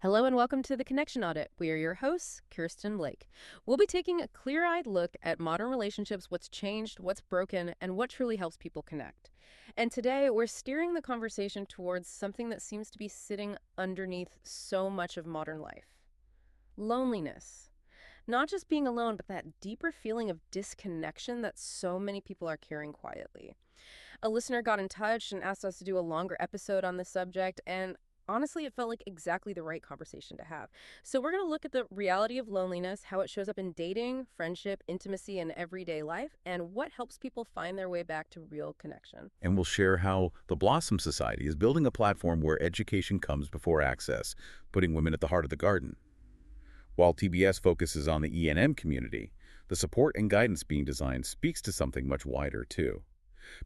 Hello and welcome to the Connection Audit. We are your hosts, Kirsten Blake. We'll be taking a clear-eyed look at modern relationships, what's changed, what's broken, and what truly helps people connect. And today, we're steering the conversation towards something that seems to be sitting underneath so much of modern life. Loneliness. Not just being alone, but that deeper feeling of disconnection that so many people are carrying quietly. A listener got in touch and asked us to do a longer episode on this subject, and honestly, it felt like exactly the right conversation to have. So we're going to look at the reality of loneliness, how it shows up in dating, friendship, intimacy, and everyday life, and what helps people find their way back to real connection. And we'll share how the Blossom Society is building a platform where education comes before access, putting women at the heart of the garden. While TBS focuses on the E&M community, the support and guidance being designed speaks to something much wider, too.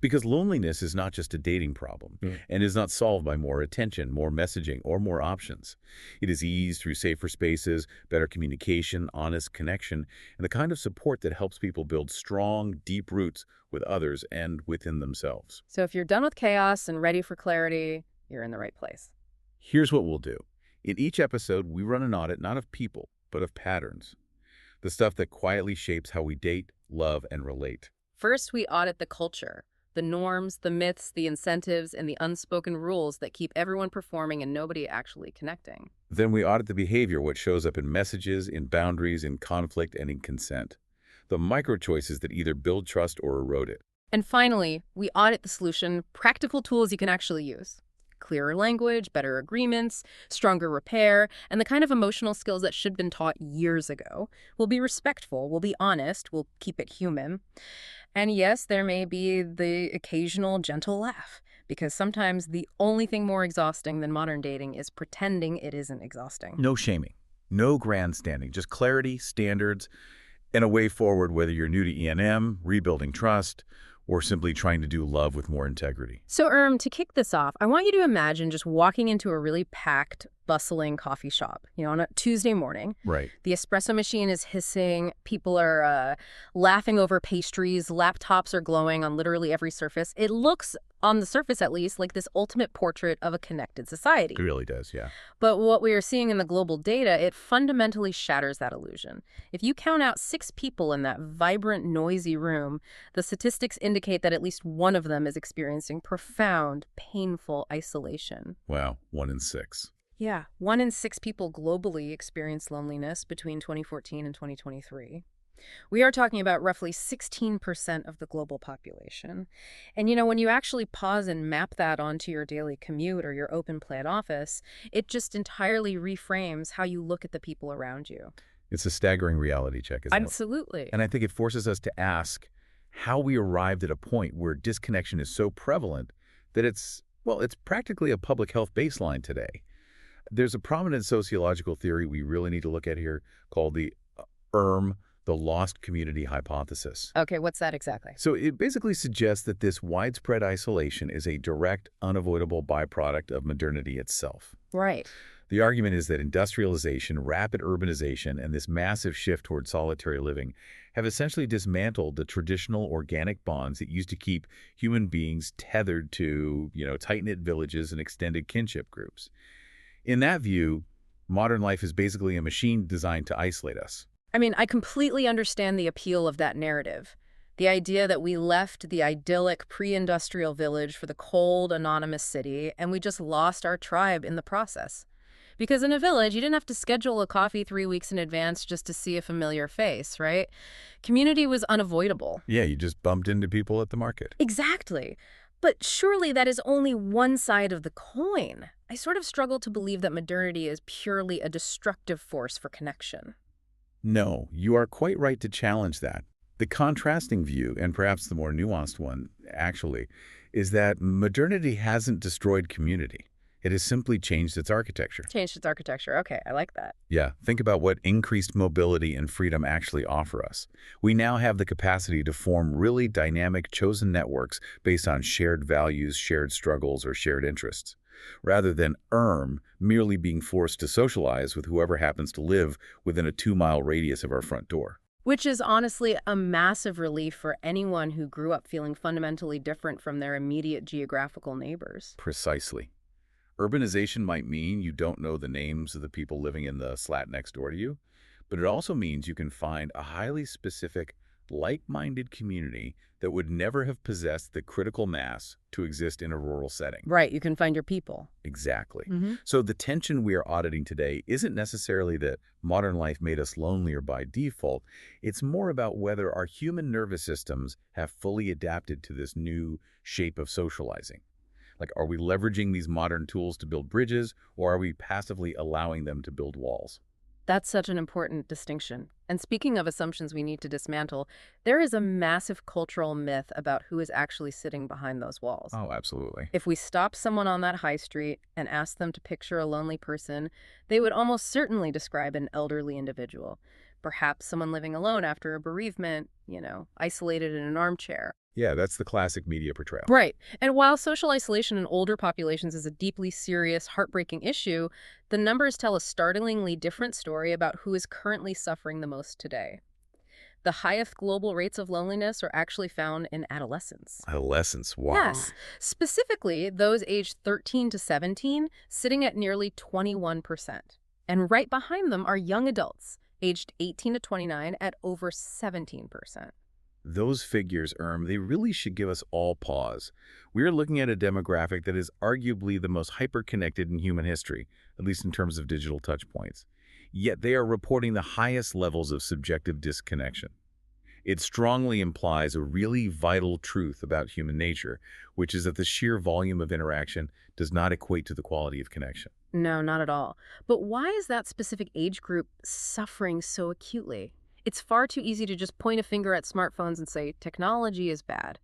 Because loneliness is not just a dating problem and is not solved by more attention, more messaging, or more options. It is eased through safer spaces, better communication, honest connection, and the kind of support that helps people build strong, deep roots with others and within themselves. So if you're done with chaos and ready for clarity, you're in the right place. Here's what we'll do. In each episode, we run an audit not of people, but of patterns. The stuff that quietly shapes how we date, love, and relate. First, we audit the culture, the norms, the myths, the incentives, and the unspoken rules that keep everyone performing and nobody actually connecting. Then we audit the behavior, what shows up in messages, in boundaries, in conflict, and in consent. The micro-choices that either build trust or erode it. And finally, we audit the solution, practical tools you can actually use. Clearer language, better agreements, stronger repair, and the kind of emotional skills that should have been taught years ago. We'll be respectful, we'll be honest, we'll keep it human. And yes, there may be the occasional gentle laugh, because sometimes the only thing more exhausting than modern dating is pretending it isn't exhausting. No shaming, no grandstanding, just clarity, standards, and a way forward whether you're new to E&M, rebuilding trust, or simply trying to do love with more integrity. So, to kick this off, I want you to imagine just walking into a really packed, bustling coffee shop, on a Tuesday morning. Right. The espresso machine is hissing, people are laughing over pastries, laptops are glowing on literally every surface. It looks, on the surface at least, like this ultimate portrait of a connected society. It really does, yeah. But what we are seeing in the global data, it fundamentally shatters that illusion. If you count out 6 people in that vibrant, noisy room, the statistics indicate that at least one of them is experiencing profound, painful isolation. Wow, 1 in 6. Yeah, 1 in 6 people globally experienced loneliness between 2014 and 2023. We are talking about roughly 16% of the global population. And when you actually pause and map that onto your daily commute or your open plan office, it just entirely reframes how you look at the people around you. It's a staggering reality check, isn't it? Absolutely. And I think it forces us to ask how we arrived at a point where disconnection is so prevalent that it's practically a public health baseline today. There's a prominent sociological theory we really need to look at here called the the lost community hypothesis. Okay, what's that exactly? So it basically suggests that this widespread isolation is a direct, unavoidable byproduct of modernity itself. Right. The argument is that industrialization, rapid urbanization, and this massive shift toward solitary living have essentially dismantled the traditional organic bonds that used to keep human beings tethered to, tight-knit villages and extended kinship groups. In that view, modern life is basically a machine designed to isolate us. I completely understand the appeal of that narrative. The idea that we left the idyllic pre-industrial village for the cold, anonymous city, and we just lost our tribe in the process. Because in a village, you didn't have to schedule a coffee 3 weeks in advance just to see a familiar face, right? Community was unavoidable. Yeah, you just bumped into people at the market. Exactly. But surely that is only one side of the coin. I sort of struggle to believe that modernity is purely a destructive force for connection. No, you are quite right to challenge that. The contrasting view, and perhaps the more nuanced one, actually, is that modernity hasn't destroyed community. It has simply changed its architecture. Changed its architecture. Okay, I like that. Yeah, think about what increased mobility and freedom actually offer us. We now have the capacity to form really dynamic, chosen networks based on shared values, shared struggles, or shared interests, rather than merely being forced to socialize with whoever happens to live within a 2-mile radius of our front door. Which is honestly a massive relief for anyone who grew up feeling fundamentally different from their immediate geographical neighbors. Precisely. Urbanization might mean you don't know the names of the people living in the slat next door to you, but it also means you can find a highly specific, like-minded community that would never have possessed the critical mass to exist in a rural setting. Right, you can find your people. Exactly. Mm-hmm. So the tension we are auditing today isn't necessarily that modern life made us lonelier by default. It's more about whether our human nervous systems have fully adapted to this new shape of socializing. Like, are we leveraging these modern tools to build bridges, or are we passively allowing them to build walls? That's such an important distinction. And speaking of assumptions we need to dismantle, there is a massive cultural myth about who is actually sitting behind those walls. Oh, absolutely. If we stopped someone on that high street and asked them to picture a lonely person, they would almost certainly describe an elderly individual. Perhaps someone living alone after a bereavement, isolated in an armchair. Yeah, that's the classic media portrayal. Right. And while social isolation in older populations is a deeply serious, heartbreaking issue, the numbers tell a startlingly different story about who is currently suffering the most today. The highest global rates of loneliness are actually found in adolescents. Adolescence, wow. Yes, specifically those aged 13 to 17, sitting at nearly 21%. And right behind them are young adults, aged 18 to 29, at over 17%. Those figures, they really should give us all pause. We are looking at a demographic that is arguably the most hyper-connected in human history, at least in terms of digital touchpoints. Yet they are reporting the highest levels of subjective disconnection. It strongly implies a really vital truth about human nature, which is that the sheer volume of interaction does not equate to the quality of connection. No, not at all. But why is that specific age group suffering so acutely? It's far too easy to just point a finger at smartphones and say, technology is bad.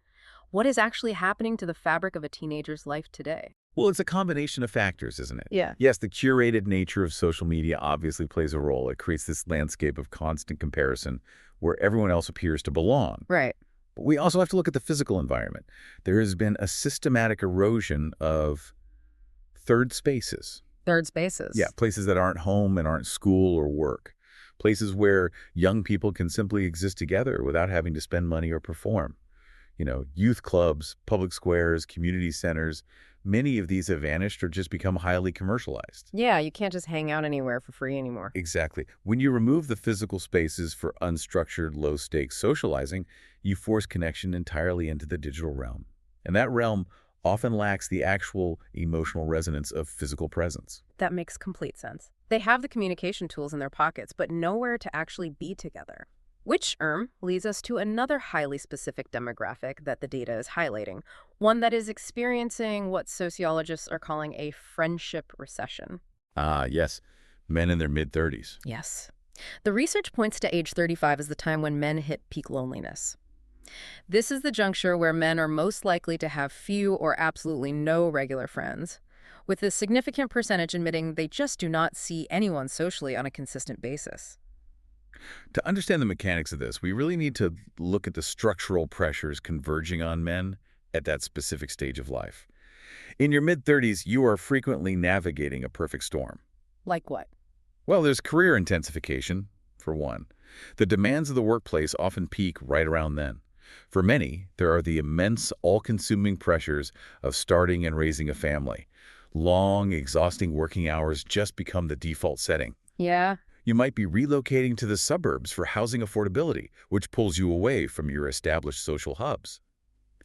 What is actually happening to the fabric of a teenager's life today? Well, it's a combination of factors, isn't it? Yeah. Yes, the curated nature of social media obviously plays a role. It creates this landscape of constant comparison where everyone else appears to belong. Right. But we also have to look at the physical environment. There has been a systematic erosion of third spaces. Third spaces. Yeah, places that aren't home and aren't school or work. Places where young people can simply exist together without having to spend money or perform. Youth clubs, public squares, community centers, many of these have vanished or just become highly commercialized. Yeah, you can't just hang out anywhere for free anymore. Exactly. When you remove the physical spaces for unstructured, low-stakes socializing, you force connection entirely into the digital realm. And that realm often lacks the actual emotional resonance of physical presence. That makes complete sense. They have the communication tools in their pockets, but nowhere to actually be together. Which, leads us to another highly specific demographic that the data is highlighting, one that is experiencing what sociologists are calling a friendship recession. Ah, yes. Men in their mid-30s. Yes. The research points to age 35 as the time when men hit peak loneliness. This is the juncture where men are most likely to have few or absolutely no regular friends, with a significant percentage admitting they just do not see anyone socially on a consistent basis. To understand the mechanics of this, we really need to look at the structural pressures converging on men at that specific stage of life. In your mid-30s, you are frequently navigating a perfect storm. Like what? Well, there's career intensification, for one. The demands of the workplace often peak right around then. For many, there are the immense, all-consuming pressures of starting and raising a family. Long, exhausting working hours just become the default setting. Yeah. You might be relocating to the suburbs for housing affordability, which pulls you away from your established social hubs.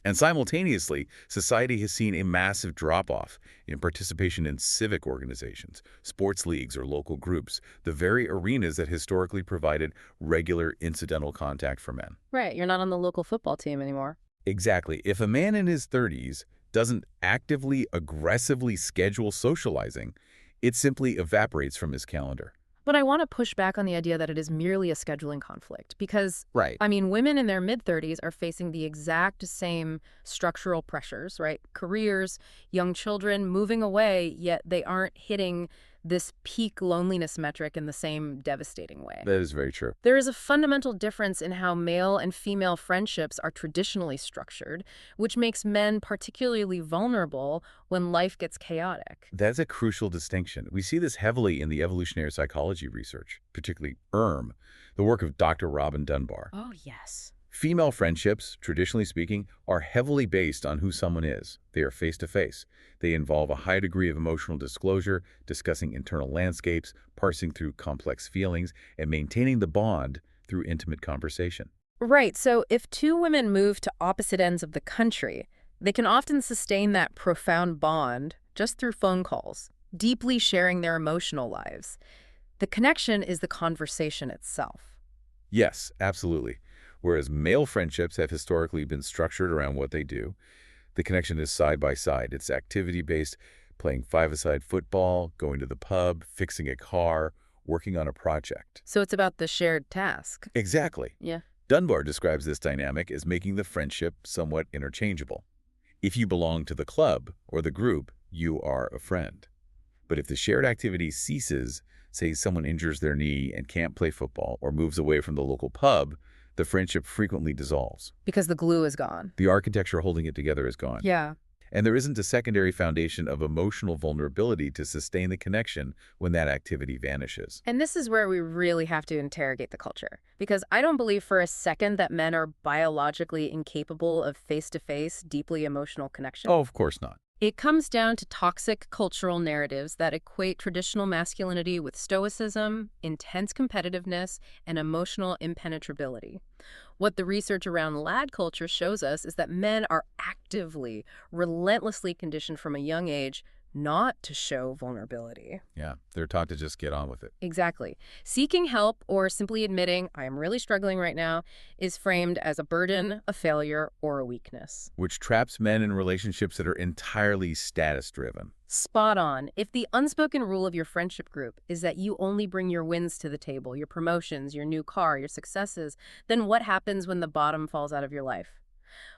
And simultaneously, society has seen a massive drop-off in participation in civic organizations, sports leagues, or local groups, the very arenas that historically provided regular incidental contact for men. Right, you're not on the local football team anymore. Exactly. If a man in his 30s doesn't actively, aggressively schedule socializing, it simply evaporates from his calendar. But I want to push back on the idea that it is merely a scheduling conflict because, Right. women in their mid-30s are facing the exact same structural pressures, right? Careers, young children moving away, yet they aren't hitting this peak loneliness metric in the same devastating way. That is very true. There is a fundamental difference in how male and female friendships are traditionally structured, which makes men particularly vulnerable when life gets chaotic. That's a crucial distinction. We see this heavily in the evolutionary psychology research, particularly the work of Dr. Robin Dunbar. Oh, yes. Female friendships, traditionally speaking, are heavily based on who someone is. They are face-to-face. They involve a high degree of emotional disclosure, discussing internal landscapes, parsing through complex feelings, and maintaining the bond through intimate conversation. Right, so if two women move to opposite ends of the country, they can often sustain that profound bond just through phone calls, deeply sharing their emotional lives. The connection is the conversation itself. Yes, absolutely. Whereas male friendships have historically been structured around what they do, the connection is side by side. It's activity-based, playing five-a-side football, going to the pub, fixing a car, working on a project. So it's about the shared task. Exactly. Yeah. Dunbar describes this dynamic as making the friendship somewhat interchangeable. If you belong to the club or the group, you are a friend. But if the shared activity ceases, say someone injures their knee and can't play football or moves away from the local pub, the friendship frequently dissolves. Because the glue is gone. The architecture holding it together is gone. Yeah. And there isn't a secondary foundation of emotional vulnerability to sustain the connection when that activity vanishes. And this is where we really have to interrogate the culture. Because I don't believe for a second that men are biologically incapable of face-to-face, deeply emotional connection. Oh, of course not. It comes down to toxic cultural narratives that equate traditional masculinity with stoicism, intense competitiveness, and emotional impenetrability. What the research around lad culture shows us is that men are actively, relentlessly conditioned from a young age not to show vulnerability. Yeah, they're taught to just get on with it. Exactly. Seeking help or simply admitting, I am really struggling right now, is framed as a burden, a failure, or a weakness. Which traps men in relationships that are entirely status-driven. Spot on. If the unspoken rule of your friendship group is that you only bring your wins to the table, your promotions, your new car, your successes, then what happens when the bottom falls out of your life?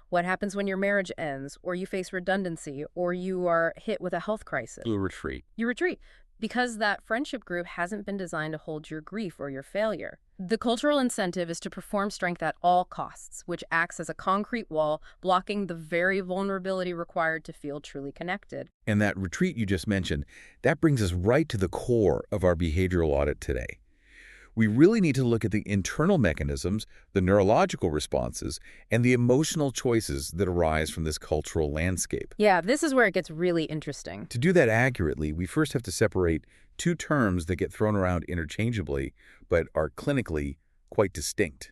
What happens when your marriage ends, or you face redundancy, or you are hit with a health crisis? You retreat. You retreat, because that friendship group hasn't been designed to hold your grief or your failure. The cultural incentive is to perform strength at all costs, which acts as a concrete wall, blocking the very vulnerability required to feel truly connected. And that retreat you just mentioned, that brings us right to the core of our behavioral audit today. We really need to look at the internal mechanisms, the neurological responses, and the emotional choices that arise from this cultural landscape. Yeah, this is where it gets really interesting. To do that accurately, we first have to separate two terms that get thrown around interchangeably, but are clinically quite distinct.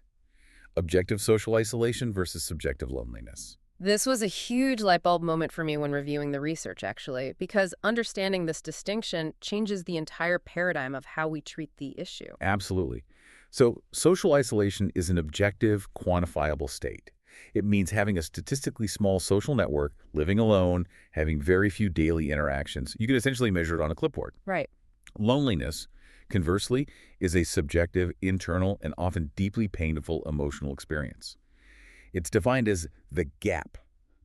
Objective social isolation versus subjective loneliness. This was a huge light bulb moment for me when reviewing the research, actually, because understanding this distinction changes the entire paradigm of how we treat the issue. Absolutely. So social isolation is an objective, quantifiable state. It means having a statistically small social network, living alone, having very few daily interactions. You can essentially measure it on a clipboard. Right. Loneliness, conversely, is a subjective, internal, and often deeply painful emotional experience. It's defined as the gap,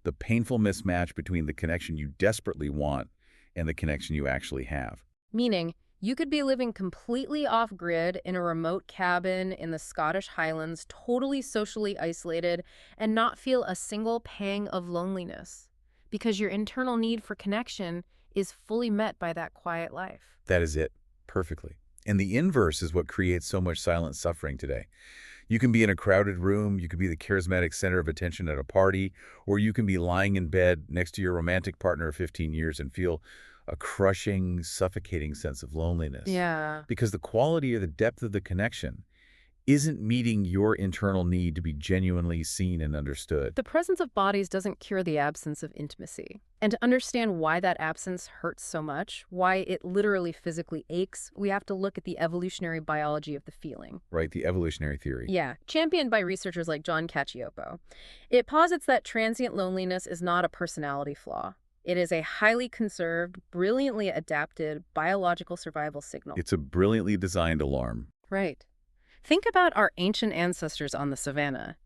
the painful mismatch between the connection you desperately want and the connection you actually have. Meaning, you could be living completely off-grid in a remote cabin in the Scottish Highlands, totally socially isolated, and not feel a single pang of loneliness, because your internal need for connection is fully met by that quiet life. That is it, perfectly. And the inverse is what creates so much silent suffering today. You can be in a crowded room, you could be the charismatic center of attention at a party, or you can be lying in bed next to your romantic partner of 15 years and feel a crushing, suffocating sense of loneliness. Yeah. Because the quality or the depth of the connection isn't meeting your internal need to be genuinely seen and understood. The presence of bodies doesn't cure the absence of intimacy. And to understand why that absence hurts so much, why it literally physically aches, we have to look at the evolutionary biology of the feeling. Right, the evolutionary theory. Yeah, championed by researchers like John Cacioppo. It posits that transient loneliness is not a personality flaw. It is a highly conserved, brilliantly adapted biological survival signal. It's a brilliantly designed alarm. Right. Think about our ancient ancestors on the savannah.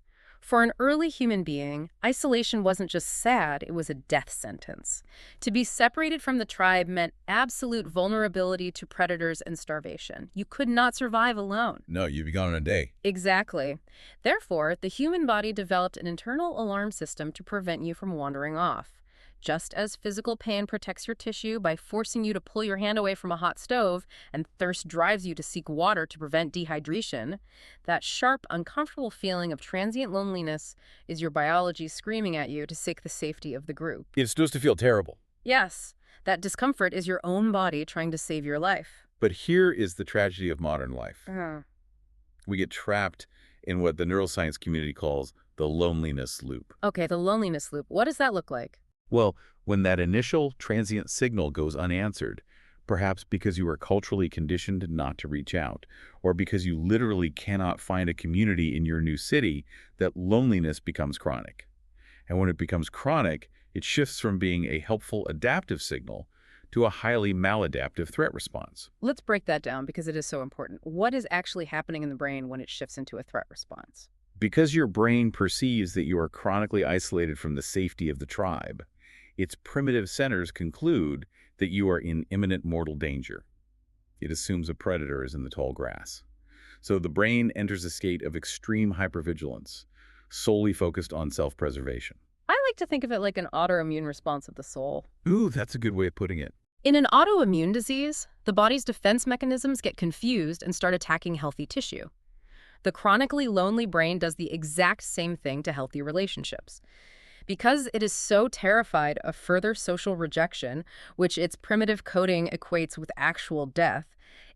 For an early human being, isolation wasn't just sad, it was a death sentence. To be separated from the tribe meant absolute vulnerability to predators and starvation. You could not survive alone. No, you'd be gone in a day. Exactly. Therefore, the human body developed an internal alarm system to prevent you from wandering off. Just as physical pain protects your tissue by forcing you to pull your hand away from a hot stove and thirst drives you to seek water to prevent dehydration, that sharp, uncomfortable feeling of transient loneliness is your biology screaming at you to seek the safety of the group. It's supposed to feel terrible. Yes, that discomfort is your own body trying to save your life. But here is the tragedy of modern life. Uh, We get trapped in what the neuroscience community calls the loneliness loop. okay, the loneliness loop. What does that look like? Well, when that initial transient signal goes unanswered, perhaps because you are culturally conditioned not to reach out, or because you literally cannot find a community in your new city, that loneliness becomes chronic. And when it becomes chronic, it shifts from being a helpful adaptive signal to a highly maladaptive threat response. Let's break that down because it is so important. What is actually happening in the brain when it shifts into a threat response? Because your brain perceives that you are chronically isolated from the safety of the tribe, its primitive centers conclude that you are in imminent mortal danger. It assumes a predator is in the tall grass. So the brain enters a state of extreme hypervigilance, solely focused on self-preservation. I like to think of it like an autoimmune response of the soul. Ooh, that's a good way of putting it. In an autoimmune disease, the body's defense mechanisms get confused and start attacking healthy tissue. The chronically lonely brain does the exact same thing to healthy relationships. Because it is so terrified of further social rejection, which its primitive coding equates with actual death,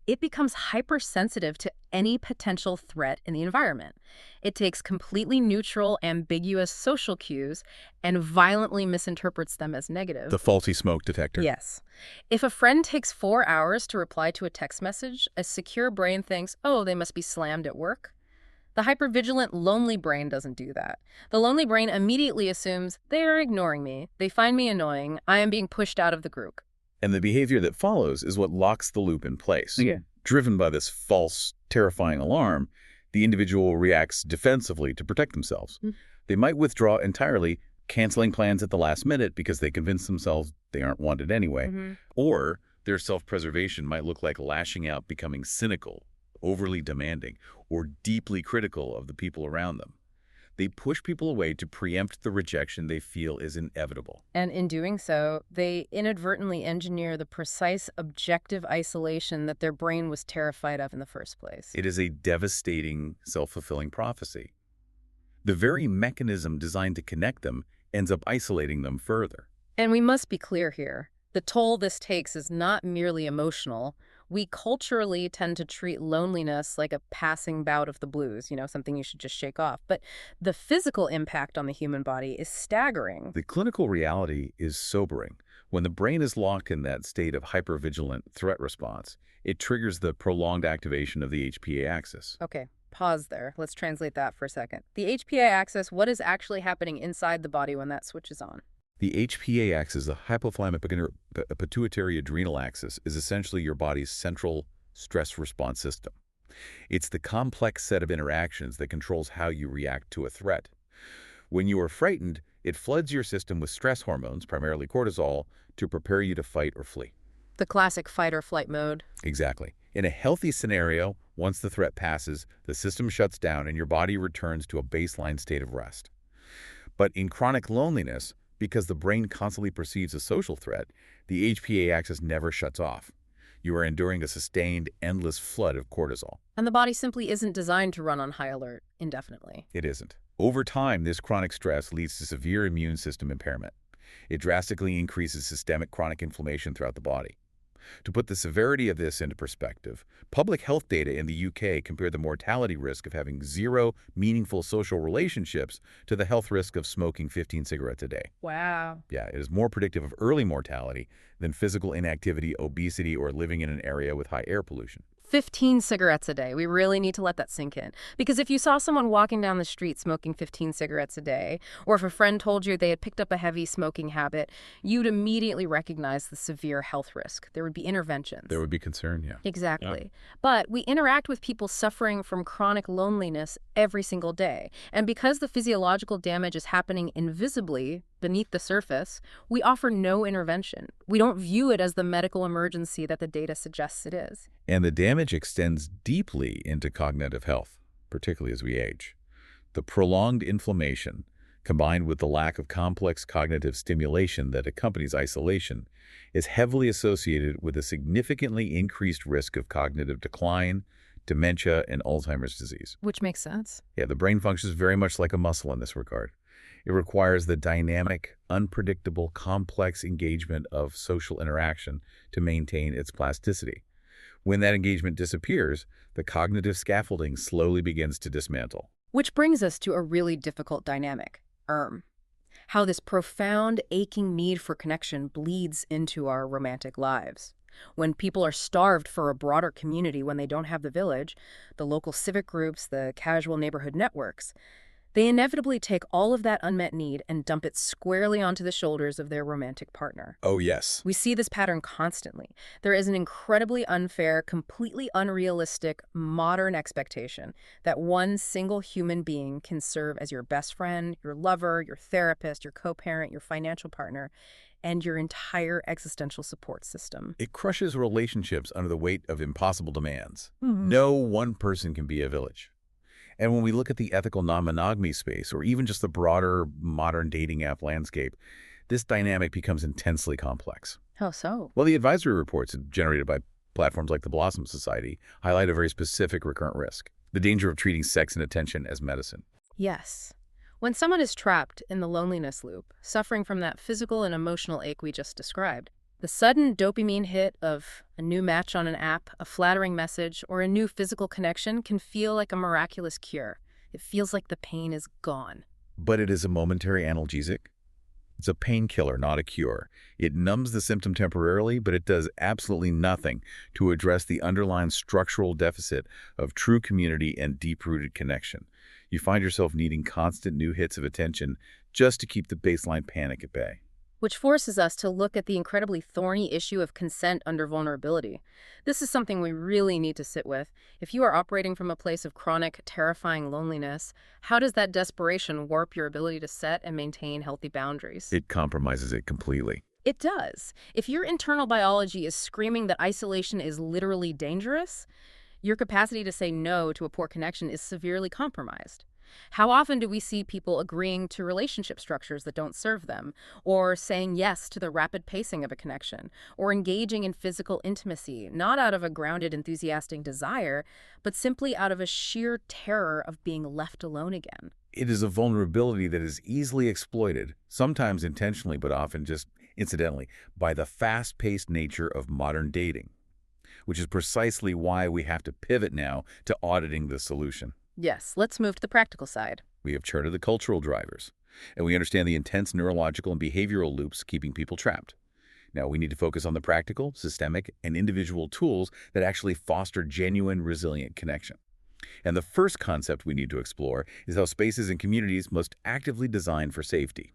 it becomes hypersensitive to any potential threat in the environment. It takes completely neutral, ambiguous social cues and violently misinterprets them as negative. The faulty smoke detector. Yes. If a friend takes 4 hours to reply to a text message, a secure brain thinks, oh, they must be slammed at work. The hypervigilant, lonely brain doesn't do that. The lonely brain immediately assumes they are ignoring me, they find me annoying, I am being pushed out of the group. And the behavior that follows is what locks the loop in place. Yeah. Driven by this false, terrifying alarm, the individual reacts defensively to protect themselves. They might withdraw entirely, canceling plans at the last minute because they convince themselves they aren't wanted anyway. Or their self-preservation might look like lashing out, becoming cynical, overly demanding, or deeply critical of the people around them. They push people away to preempt the rejection they feel is inevitable. And in doing so, they inadvertently engineer the precise objective isolation that their brain was terrified of in the first place. It is a devastating, self-fulfilling prophecy. The very mechanism designed to connect them ends up isolating them further. And we must be clear here. The toll this takes is not merely emotional. We culturally tend to treat loneliness like a passing bout of the blues, something you should just shake off. But the physical impact on the human body is staggering. The clinical reality is sobering. When the brain is locked in that state of hypervigilant threat response, it triggers the prolonged activation of the HPA axis. Okay, pause there. Let's translate that for a second. The HPA axis, what is actually happening inside the body when that switches on? The HPA axis, the hypothalamic pituitary adrenal axis, is essentially your body's central stress response system. It's the complex set of interactions that controls how you react to a threat. When you are frightened, it floods your system with stress hormones, primarily cortisol, to prepare you to fight or flee. The classic fight or flight mode. Exactly. In a healthy scenario, once the threat passes, the system shuts down and your body returns to a baseline state of rest. But in chronic loneliness, because the brain constantly perceives a social threat, the HPA axis never shuts off. You are enduring a sustained, endless flood of cortisol. And the body simply isn't designed to run on high alert indefinitely. It isn't. Over time, this chronic stress leads to severe immune system impairment. It drastically increases systemic chronic inflammation throughout the body. To put the severity of this into perspective, public health data in the UK compare the mortality risk of having 0 meaningful social relationships to the health risk of smoking 15 cigarettes a day. Wow. Yeah, it is more predictive of early mortality than physical inactivity, obesity, or living in an area with high air pollution. 15 cigarettes a day. We really need to let that sink in. Because if you saw someone walking down the street smoking 15 cigarettes a day, or if a friend told you they had picked up a heavy smoking habit, you'd immediately recognize the severe health risk. There would be interventions. There would be concern, yeah. Exactly. Yeah. But we interact with people suffering from chronic loneliness every single day. And because the physiological damage is happening invisibly beneath the surface, we offer no intervention. We don't view it as the medical emergency that the data suggests it is. And the damage extends deeply into cognitive health, particularly as we age. The prolonged inflammation combined with the lack of complex cognitive stimulation that accompanies isolation, is heavily associated with a significantly increased risk of cognitive decline, dementia, and Alzheimer's disease. Which makes sense. Yeah, the brain functions very much like a muscle in this regard. It requires the dynamic, unpredictable, complex engagement of social interaction to maintain its plasticity. When that engagement disappears, the cognitive scaffolding slowly begins to dismantle. Which brings us to a really difficult dynamic, how this profound, aching need for connection bleeds into our romantic lives. When people are starved for a broader community when they don't have the village, the local civic groups, the casual neighborhood networks, they inevitably take all of that unmet need and dump it squarely onto the shoulders of their romantic partner. Oh, yes. We see this pattern constantly. There is an incredibly unfair, completely unrealistic, modern expectation that one single human being can serve as your best friend, your lover, your therapist, your co-parent, your financial partner, and your entire existential support system. It crushes relationships under the weight of impossible demands. Mhm. No one person can be a village. And when we look at the ethical non-monogamy space, or even just the broader modern dating app landscape, this dynamic becomes intensely complex. How so? Well, the advisory reports generated by platforms like the Blossom Society highlight a very specific recurrent risk: the danger of treating sex and attention as medicine. Yes. When someone is trapped in the loneliness loop, suffering from that physical and emotional ache we just described, the sudden dopamine hit of a new match on an app, a flattering message, or a new physical connection can feel like a miraculous cure. It feels like the pain is gone. But it is a momentary analgesic. It's a painkiller, not a cure. It numbs the symptom temporarily, but it does absolutely nothing to address the underlying structural deficit of true community and deep-rooted connection. You find yourself needing constant new hits of attention just to keep the baseline panic at bay. Which forces us to look at the incredibly thorny issue of consent under vulnerability. This is something we really need to sit with. If you are operating from a place of chronic, terrifying loneliness, how does that desperation warp your ability to set and maintain healthy boundaries? It compromises it completely. It does. If your internal biology is screaming that isolation is literally dangerous, your capacity to say no to a poor connection is severely compromised. How often do we see people agreeing to relationship structures that don't serve them, or saying yes to the rapid pacing of a connection, or engaging in physical intimacy, not out of a grounded, enthusiastic desire, but simply out of a sheer terror of being left alone again? It is a vulnerability that is easily exploited, sometimes intentionally, but often just incidentally, by the fast-paced nature of modern dating, which is precisely why we have to pivot now to auditing the solution. Yes, let's move to the practical side. We have charted the cultural drivers, and we understand the intense neurological and behavioral loops keeping people trapped. Now, we need to focus on the practical, systemic, and individual tools that actually foster genuine, resilient connection. And the first concept we need to explore is how spaces and communities must actively design for safety.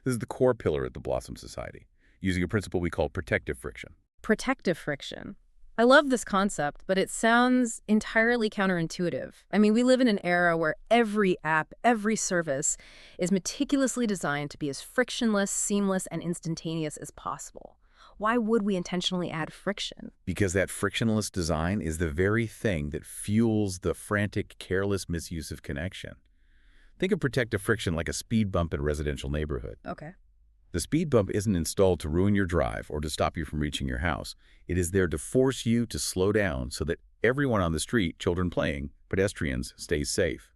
This is the core pillar at the Blossom Society, using a principle we call protective friction. Protective friction. I love this concept, but it sounds entirely counterintuitive. I mean, we live in an era where every app, every service is meticulously designed to be as frictionless, seamless, and instantaneous as possible. Why would we intentionally add friction? Because that frictionless design is the very thing that fuels the frantic, careless misuse of connection. Think of protective friction like a speed bump in a residential neighborhood. Okay. The speed bump isn't installed to ruin your drive or to stop you from reaching your house. It is there to force you to slow down so that everyone on the street, children playing, pedestrians, stays safe.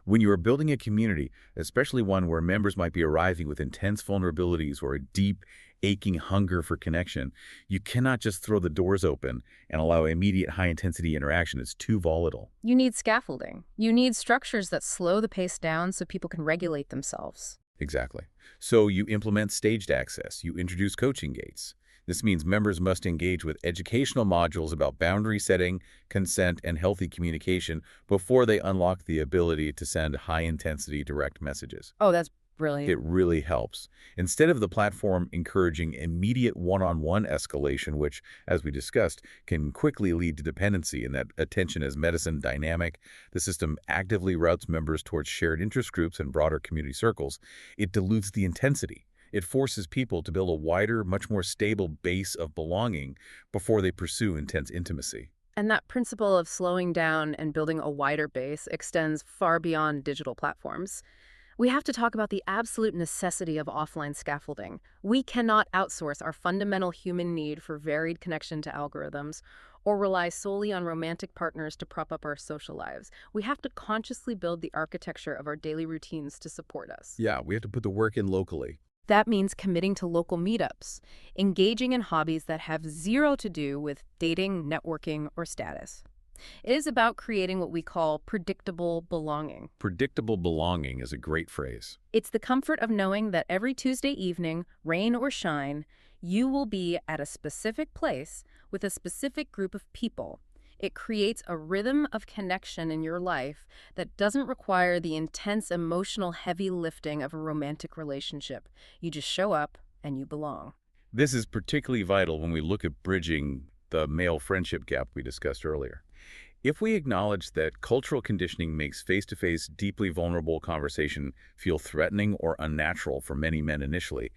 When you are building a community, especially one where members might be arriving with intense vulnerabilities or a deep, aching hunger for connection, you cannot just throw the doors open and allow immediate high-intensity interaction. It's too volatile. You need scaffolding. You need structures that slow the pace down so people can regulate themselves. Exactly. So you implement staged access. You introduce coaching gates. This means members must engage with educational modules about boundary setting, consent, and healthy communication before they unlock the ability to send high-intensity direct messages. Oh, that's brilliant. It really helps. Instead of the platform encouraging immediate one-on-one escalation, which, as we discussed, can quickly lead to dependency in that attention as medicine dynamic, the system actively routes members towards shared interest groups and broader community circles. It dilutes the intensity. It forces people to build a wider, much more stable base of belonging before they pursue intense intimacy. And that principle of slowing down and building a wider base extends far beyond digital platforms. We have to talk about the absolute necessity of offline scaffolding. We cannot outsource our fundamental human need for varied connection to algorithms or rely solely on romantic partners to prop up our social lives. We have to consciously build the architecture of our daily routines to support us. Yeah, we have to put the work in locally. That means committing to local meetups, engaging in hobbies that have zero to do with dating, networking, or status. It is about creating what we call predictable belonging. Predictable belonging is a great phrase. It's the comfort of knowing that every Tuesday evening, rain or shine, you will be at a specific place with a specific group of people. It creates a rhythm of connection in your life that doesn't require the intense emotional heavy lifting of a romantic relationship. You just show up and you belong. This is particularly vital when we look at bridging the male friendship gap we discussed earlier. If we acknowledge that cultural conditioning makes face-to-face, deeply vulnerable conversation feel threatening or unnatural for many men initially,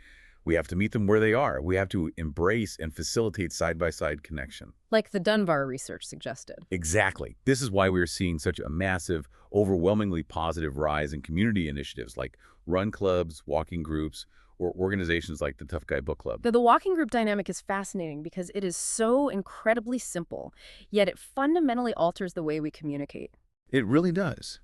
we have to meet them where they are. We have to embrace and facilitate side-by-side connection. Like the Dunbar research suggested. Exactly. This is why we're seeing such a massive, overwhelmingly positive rise in community initiatives like run clubs, walking groups, or organizations like the Tough Guy Book Club. The walking group dynamic is fascinating because it is so incredibly simple, yet it fundamentally alters the way we communicate. It really does.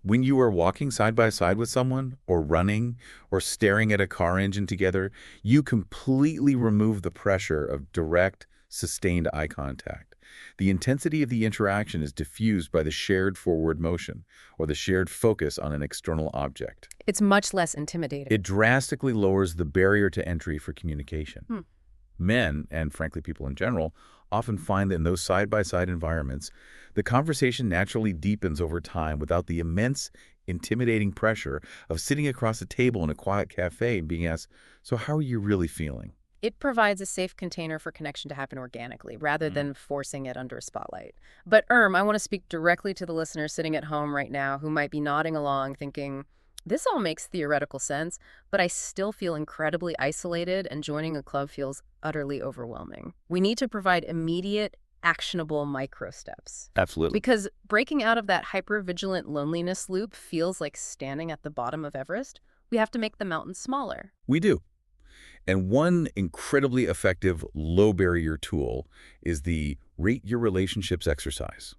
When you are walking side by side with someone, or running, or staring at a car engine together, you completely remove the pressure of direct, sustained eye contact. The intensity of the interaction is diffused by the shared forward motion, or the shared focus on an external object. It's much less intimidating. It drastically lowers the barrier to entry for communication. Men, and frankly people in general, often find that in those side-by-side environments, the conversation naturally deepens over time without the immense, intimidating pressure of sitting across a table in a quiet cafe and being asked, "So how are you really feeling?" It provides a safe container for connection to happen organically, rather than forcing it under a spotlight. But I want to speak directly to the listeners sitting at home right now who might be nodding along thinking, this all makes theoretical sense, but I still feel incredibly isolated and joining a club feels utterly overwhelming. We need to provide immediate, actionable micro steps. Absolutely. Because breaking out of that hyper-vigilant loneliness loop feels like standing at the bottom of Everest. We have to make the mountain smaller. We do. And one incredibly effective low-barrier tool is the Rate Your Relationships exercise.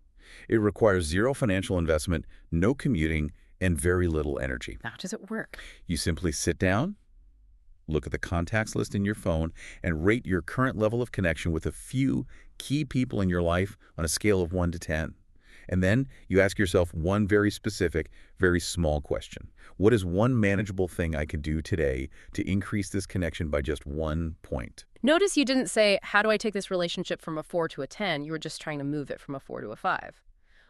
It requires zero financial investment, no commuting, and very little energy. How does it work? You simply sit down, look at the contacts list in your phone, and rate your current level of connection with a few key people in your life on a scale of 1 to 10. And then you ask yourself one very specific, very small question. What is one manageable thing I could do today to increase this connection by just 1 point? Notice you didn't say, how do I take this relationship from a 4 to a 10? You were just trying to move it from a 4 to a 5.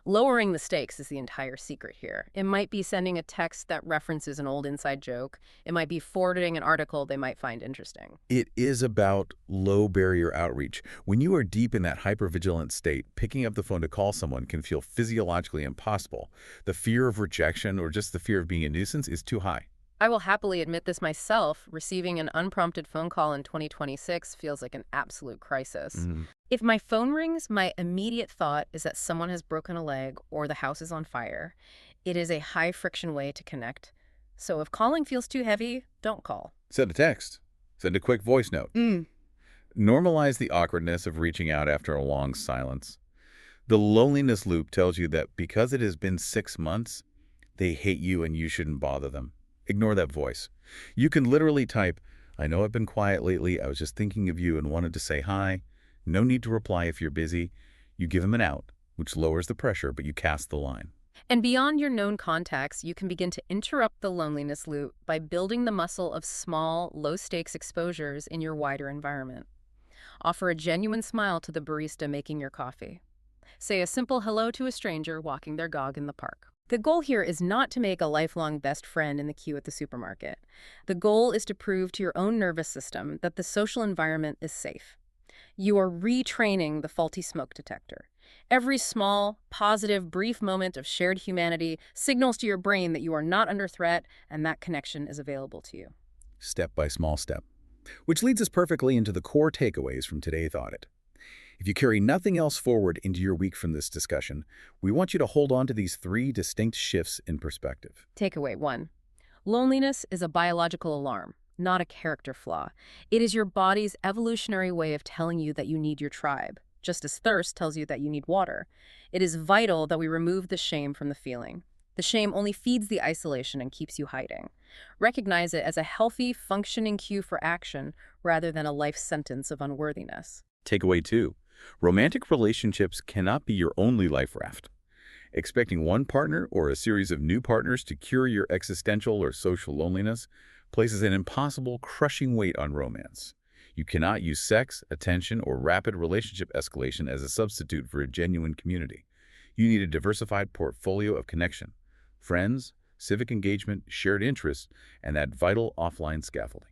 Lowering the stakes is the entire secret here. It might be sending a text that references an old inside joke. It might be forwarding an article they might find interesting. It is about low-barrier outreach. When you are deep in that hyper-vigilant state, picking up the phone to call someone can feel physiologically impossible. The fear of rejection or just the fear of being a nuisance is too high. I will happily admit this myself. Receiving an unprompted phone call in 2026 feels like an absolute crisis. If my phone rings, my immediate thought is that someone has broken a leg or the house is on fire. It is a high-friction way to connect. So if calling feels too heavy, don't call. Send a text. Send a quick voice note. Normalize the awkwardness of reaching out after a long silence. The loneliness loop tells you that because it has been 6 months, they hate you and you shouldn't bother them. Ignore that voice. You can literally type, "I know I've been quiet lately. I was just thinking of you and wanted to say hi." No need to reply if you're busy. You give them an out, which lowers the pressure, but you cast the line. And beyond your known contacts, you can begin to interrupt the loneliness loop by building the muscle of small, low-stakes exposures in your wider environment. Offer a genuine smile to the barista making your coffee. Say a simple hello to a stranger walking their dog in the park. The goal here is not to make a lifelong best friend in the queue at the supermarket. The goal is to prove to your own nervous system that the social environment is safe. You are retraining the faulty smoke detector. Every small, positive, brief moment of shared humanity signals to your brain that you are not under threat and that connection is available to you. Step by small step. Which leads us perfectly into the core takeaways from today's audit. If you carry nothing else forward into your week from this discussion, we want you to hold on to these 3 distinct shifts in perspective. Takeaway 1. Loneliness is a biological alarm, not a character flaw. It is your body's evolutionary way of telling you that you need your tribe, just as thirst tells you that you need water. It is vital that we remove the shame from the feeling. The shame only feeds the isolation and keeps you hiding. Recognize it as a healthy, functioning cue for action rather than a life sentence of unworthiness. Takeaway 2. Romantic relationships cannot be your only life raft. Expecting one partner or a series of new partners to cure your existential or social loneliness places an impossible, crushing weight on romance. You cannot use sex, attention, or rapid relationship escalation as a substitute for a genuine community. You need a diversified portfolio of connection, friends, civic engagement, shared interests, and that vital offline scaffolding.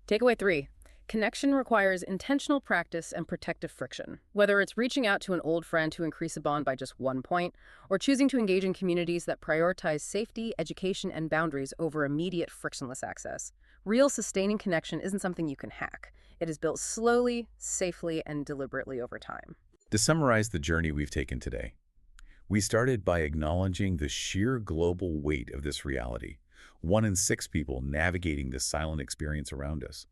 Takeaway 3. Connection requires intentional practice and protective friction. Whether it's reaching out to an old friend to increase a bond by just 1 point, or choosing to engage in communities that prioritize safety, education, and boundaries over immediate frictionless access, real sustaining connection isn't something you can hack. It is built slowly, safely, and deliberately over time. To summarize the journey we've taken today, we started by acknowledging the sheer global weight of this reality, 1 in 6 people navigating this silent experience around us.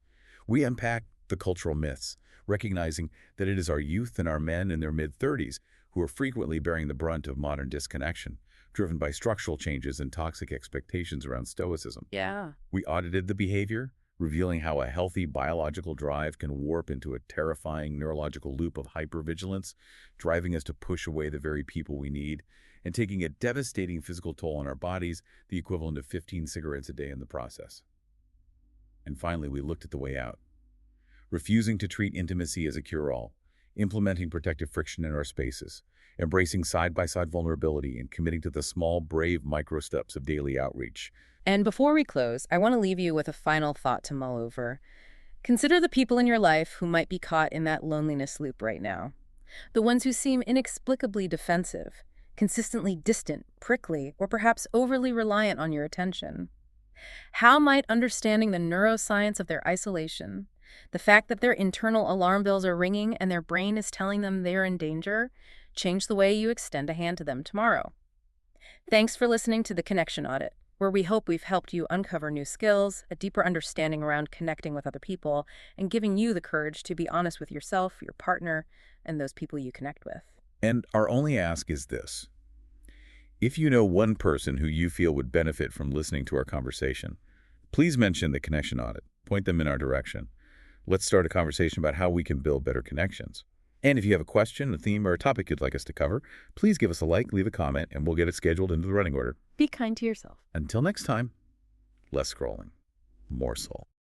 We unpack the cultural myths, recognizing that it is our youth and our men in their mid-30s who are frequently bearing the brunt of modern disconnection, driven by structural changes and toxic expectations around stoicism. Yeah. We audited the behavior, revealing how a healthy biological drive can warp into a terrifying neurological loop of hyper-vigilance, driving us to push away the very people we need, and taking a devastating physical toll on our bodies, the equivalent of 15 cigarettes a day in the process. And finally, we looked at the way out. Refusing to treat intimacy as a cure-all, implementing protective friction in our spaces, embracing side-by-side vulnerability, and committing to the small, brave micro-steps of daily outreach. And before we close, I want to leave you with a final thought to mull over. Consider the people in your life who might be caught in that loneliness loop right now. The ones who seem inexplicably defensive, consistently distant, prickly, or perhaps overly reliant on your attention. How might understanding the neuroscience of their isolation, the fact that their internal alarm bells are ringing and their brain is telling them they're in danger, change the way you extend a hand to them tomorrow? Thanks for listening to The Connection Audit, where we hope we've helped you uncover new skills, a deeper understanding around connecting with other people, and giving you the courage to be honest with yourself, your partner, and those people you connect with. And our only ask is this. If you know one person who you feel would benefit from listening to our conversation, please mention The Connection Audit. Point them in our direction. Let's start a conversation about how we can build better connections. And if you have a question, a theme, or a topic you'd like us to cover, please give us a like, leave a comment, and we'll get it scheduled into the running order. Be kind to yourself. Until next time, less scrolling, more soul.